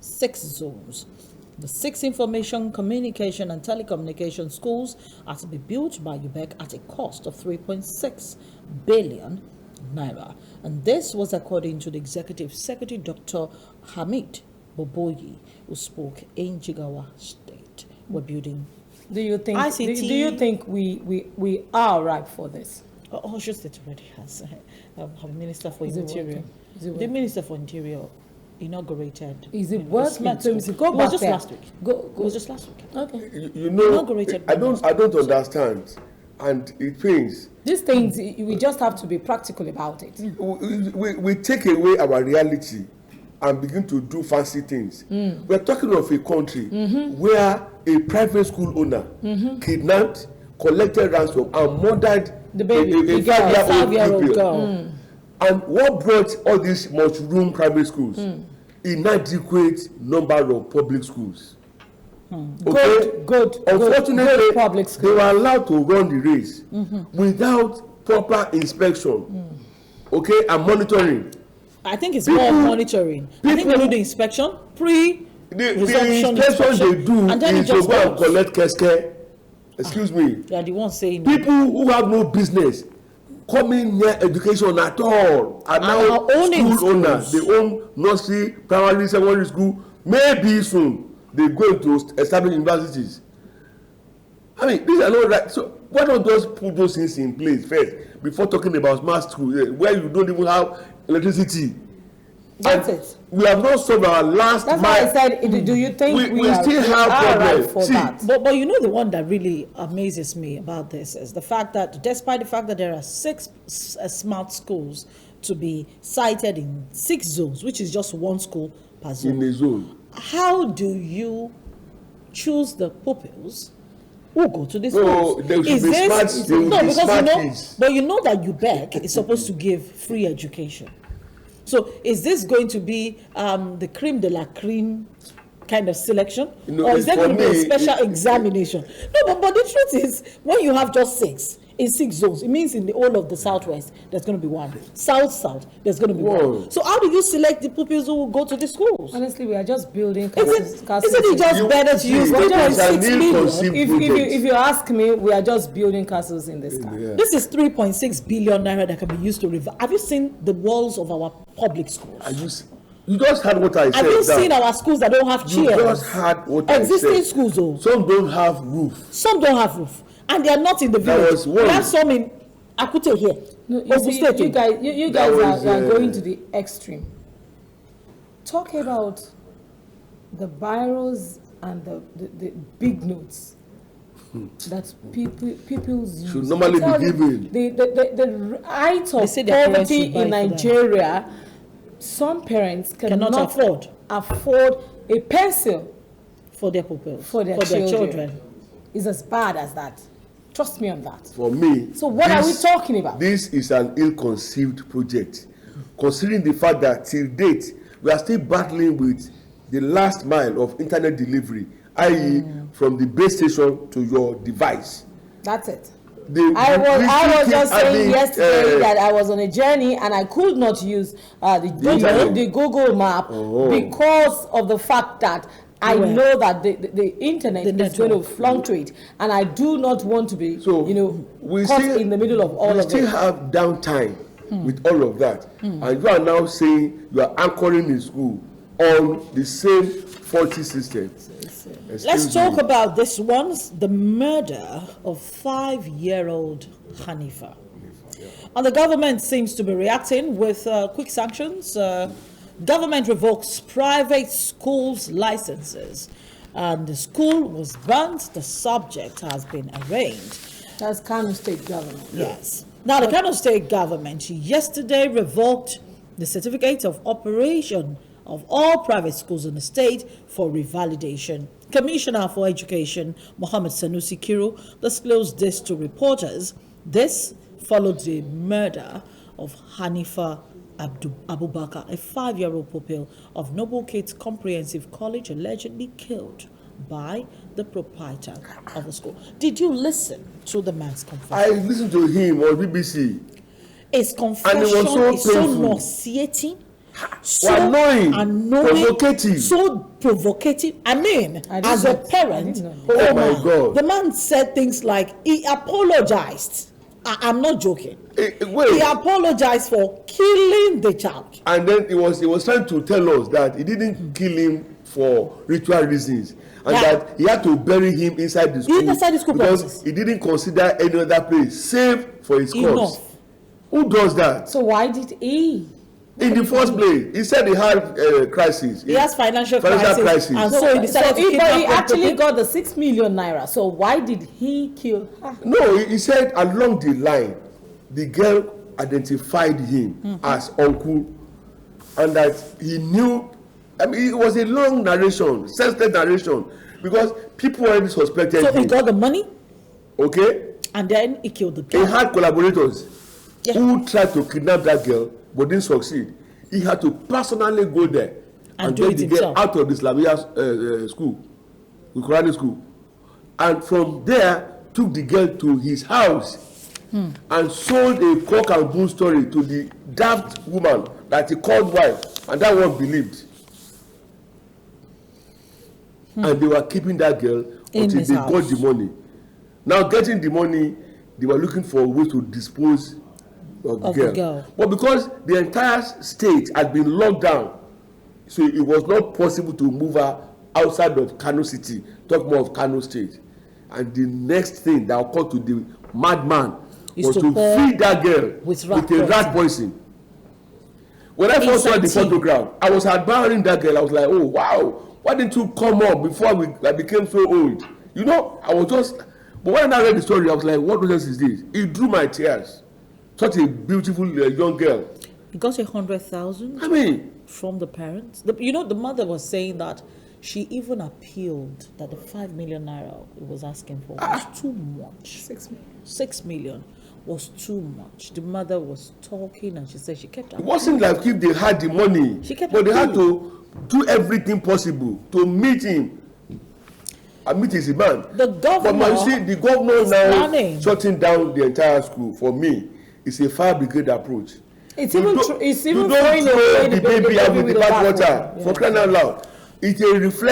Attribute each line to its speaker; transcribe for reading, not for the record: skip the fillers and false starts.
Speaker 1: 6 zones. The 6 information, communication, and telecommunication schools are to be built by UBEC at a cost of 3.6 billion naira. And this was according to the Executive Secretary, Dr. Hamid Boboyi, who spoke in Jigawa State. We're building.
Speaker 2: Do you think
Speaker 1: ICT,
Speaker 2: do you think we are ripe for this?
Speaker 1: Osho State already has a Minister for Interior. The Minister for Interior inaugurated.
Speaker 2: Is it working?
Speaker 1: Go back just last week. It was just last week.
Speaker 2: Okay.
Speaker 3: You know, I don't understand, and it pains.
Speaker 2: These things, we just have to be practical about it.
Speaker 3: We take away our reality and begin to do fancy things. We're talking of a country where a private school owner kidnapped, collected ransom, and murdered
Speaker 2: the baby,
Speaker 3: a 5-year-old
Speaker 2: girl.
Speaker 3: And what brought all these much-room private schools? Inadequate number of public schools. Okay?
Speaker 2: Good.
Speaker 3: Unfortunately,
Speaker 2: public schools.
Speaker 3: they were allowed to run the race without proper inspection, okay, and monitoring.
Speaker 1: I think it's more monitoring. I think they do the inspection,
Speaker 3: the inspection they do
Speaker 1: and then
Speaker 3: is to go and collect keske. Excuse me.
Speaker 1: They are the ones saying
Speaker 3: people who have no business coming near education at all are now school owners. They own nursery, primary, secondary school. Maybe soon they go to establish universities. I mean, these are not right. So why don't just put those things in place first before talking about smart school where you don't even have electricity?
Speaker 2: That's it.
Speaker 3: We have not solved our last.
Speaker 2: That's why I said, do you think
Speaker 3: we still have problems?
Speaker 2: For that?
Speaker 1: But you know, the one that really amazes me about this is the fact that despite the fact that there are 6 smart schools to be cited in 6 zones, which is just 1 school per zone.
Speaker 3: In a zone.
Speaker 1: How do you choose the pupils who go to this schools?
Speaker 3: They should be smart.
Speaker 1: But you know that UBEC is supposed to give free education. So is this going to be the creme de la creme kind of selection, or is there going to be a special examination? No, but the truth is, when you have just 6 in 6 zones, it means in the whole of the southwest there's going to be 1. South there's going to be 1. So how do you select the pupils who will go to the schools?
Speaker 2: Honestly, we are just building.
Speaker 1: Isn't it just better to use 3.6 billion?
Speaker 2: If you ask me, we are just building castles in the sky.
Speaker 1: Yeah. This is 3.6 billion naira that can be used to revive. Have you seen the walls of our public schools?
Speaker 3: You just heard what I said.
Speaker 1: Have you seen our schools that don't have chairs?
Speaker 3: You just heard what I said.
Speaker 1: Existing schools, though.
Speaker 3: Some don't have roof.
Speaker 1: Some don't have roof. And they are not in the village. We have some in Akute here.
Speaker 2: No, you guys are going to the extreme. Talk about the biros and the big notes that people use.
Speaker 3: Should normally be given.
Speaker 2: The height of poverty in Nigeria, some parents cannot afford a pencil
Speaker 1: for their pupils,
Speaker 2: for their children. It's as bad as that. Trust me on that.
Speaker 3: For me.
Speaker 2: So what are we talking about?
Speaker 3: This is an ill-conceived project, considering the fact that till date we are still battling with the last mile of internet delivery, i.e., from the base station to your device.
Speaker 2: That's it. I was just saying yesterday that I was on a journey and I could not use the Google map because of the fact that I know that the internet is going to fluctuate, and I do not want to be, caught in the middle of all of it.
Speaker 3: We still have downtime with all of that, and you are now saying you are anchoring in school on the same faulty system.
Speaker 1: Let's talk about this one, the murder of 5-year-old Hanifa. And the government seems to be reacting with quick sanctions. Government revokes private schools' licenses, and the school was burnt. The subject has been arraigned.
Speaker 2: That's Kano State government.
Speaker 1: Yes. Now, the Kano State government yesterday revoked the certificate of operation of all private schools in the state for revalidation. Commissioner for Education, Mohammed Sanusi Kiru, disclosed this to reporters. This followed the murder of Hanifa Abubakar, a 5-year-old pupil of Noble Kids Comprehensive College, allegedly killed by the proprietor of the school. Did you listen to the man's confession?
Speaker 3: I listened to him on BBC.
Speaker 1: His confession is so nauseating So
Speaker 3: annoying, provocative.
Speaker 1: So provocative. I mean, as a parent,
Speaker 3: oh my God.
Speaker 1: The man said things like he apologized. I'm not joking.
Speaker 3: Wait.
Speaker 1: He apologized for killing the child.
Speaker 3: And then he was trying to tell us that he didn't kill him for ritual reasons, and that he had to bury him inside the school, because he didn't consider any other place safe for his corpse. Who does that?
Speaker 2: So why did he?
Speaker 3: In the first place, he said he had crisis.
Speaker 1: He has financial crisis. And so he decided to
Speaker 2: he actually got the 6 million naira. So why did he kill her?
Speaker 3: No, he said along the line, the girl identified him as uncle, and that he knew. I mean, it was a long narration, senseless narration, because people already suspected him.
Speaker 1: So he got the money.
Speaker 3: Okay.
Speaker 1: And then he killed the girl.
Speaker 3: He had collaborators who tried to kidnap that girl but didn't succeed. He had to personally go there and get the girl out of the Islamia school, the Quranic school, and from there took the girl to his house and sold a cock and bull story to the daft woman that he called wife, and that one believed. And they were keeping that girl until they got the money. Now, getting the money, they were looking for a way to dispose of the girl. But because the entire state had been locked down, so it was not possible to move her outside of Kano City, talk more of Kano State. And the next thing that occurred to the madman was to feed that girl with a rat poison. When I first saw the photograph, I was admiring that girl. I was like, oh, wow. Why didn't you come up before I became so old? You know, I was just... But when I read the story, I was like, what nonsense is this? It drew my tears. Such a beautiful young girl.
Speaker 1: He got 100,000 from the parents. The mother was saying that she even appealed that the 5 million naira it was asking for was too much. 6 million was too much. The mother was talking and she said she kept...
Speaker 3: It wasn't like if they had the money, but they had to do everything possible to meet him. And meet his demand.
Speaker 1: The governor,
Speaker 3: but you see, the governor now shutting down the entire school, for me, is a fire brigade approach.
Speaker 2: It's even
Speaker 3: throwing away the baby out with the bath water, for crying out loud. It's a reflection